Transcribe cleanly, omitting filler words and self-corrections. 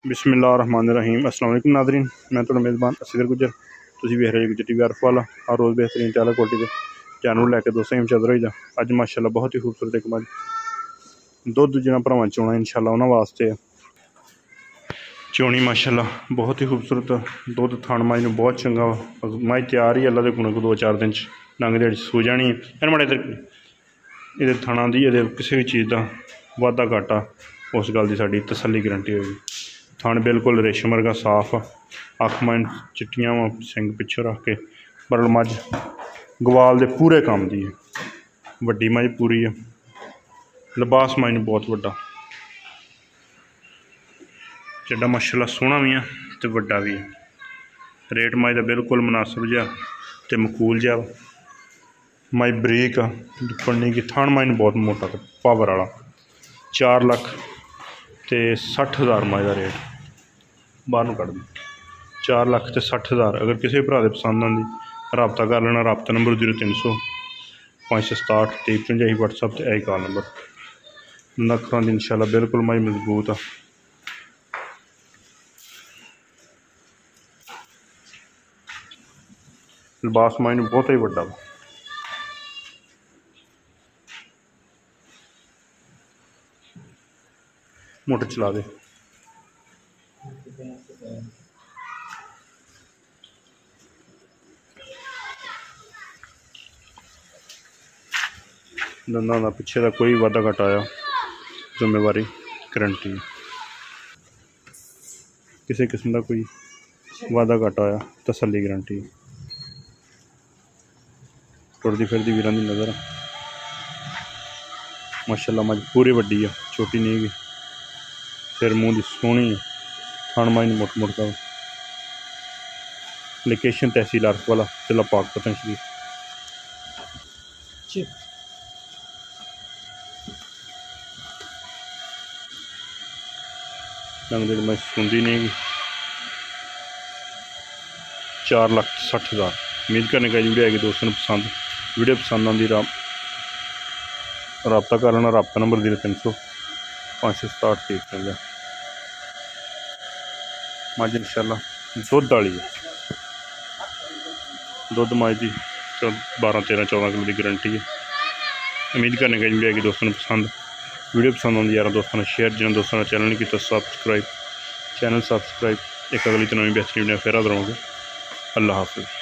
बिस्मिल्लाहिर्रहमानिर्रहीम। अस्सलाम वालेकुम नाज़रीन, मैं तो मेज़बान असगर गुजर। तुसीं वेख रहे हो गुजर टीवी अर्फ वाला। हर रोज़ बेहतरीन चाला क्वालिटी के जानवर लैके दोस्तों हम चल रही अज माशाल्लाह बहुत ही खूबसूरत एक मज दुध जिन्होंने भरावां चोना इंशाल्लाह उन्होंने वास्ते चोनी माशाल्लाह बहुत ही खूबसूरत दुध थान मज में बहुत चंगा मज तैयार ही अल्लाह के गुण को 2-4 दिन लंघ दिहाड़ी सू जानी है। माड़ा इधर ये थाना की किसी भी चीज़ का वाधा घाटा उस गल की साड़ी तसल्ली गारंटी होगी। थान बिल्कुल रेशम वर्गा साफ अख मन चिट्टियां वा सिंग पिछे रख के बरल मझ गवाल दे पूरे काम दी है। वड्डी मझ पूरी है, लिबास मझ बहुत वड्डा जिड्डा माशाल्लाह सोहना भी है तो वड्डा भी है। रेट मझ का बिल्कुल मुनासिब जहा तो मकूल जहा मझ बरीक आ पढ़ने की थान मझ बहुत मोटा पावर वाला 4 लाख तो 60,000 मझ का रेट बाहर कट दी 4 लाख तो 60,000। अगर किसी भी भरा पसंद आती रबता कर लेना। रबता नंबर 0300 567 2355 WhatsApp तो यही कॉल नंबर। नखरां दी इंशाल्लाह बिल्कुल मझ मजबूत आ। लिबास मझ बहुत ही वड्डा मोटर चला दे। दंदा का पिछे का कोई वाधा घाटा आया जिम्मेवारी गारंटी। किसी किस्म का कोई वाधा घाटा आया तसल्ली गारंटी। टुरदी फिरदी वीरां दी नज़र माशाल्लाह मज पूरी वड्डी है, छोटी नहीं है। सिर मूँह की सोहनी है, थान मज मुट मुट का। लोकेशन तहसील अर्फ वाला, जिला पाकपतन शरीफ। लंघ देर मैं सुनती नहीं 4,60,000। उम्मीद करने का वीडियो आएगी दोस्तों ने पसंद। वीडियो पसंद आती रबता कर लेना। रबता नंबर 0300 567 2355। मज इंशाल्लाह दुध वाली है। दुध मज की 12-13-14 किलो की गारंटी है। उम्मीद करने का वीडियो आएगी दोस्तों ने पसंद। वीडियो पसंद आती यार दोस्तों ने शेयर, जिन्होंने दोस्तों ने चैनल नहीं किया सब्सक्राइब। Channel subscribe. एक अगली तो नवी बेहतरीन वीडियो फिर हाजिर होंगे। अल्लाह हाफिज़।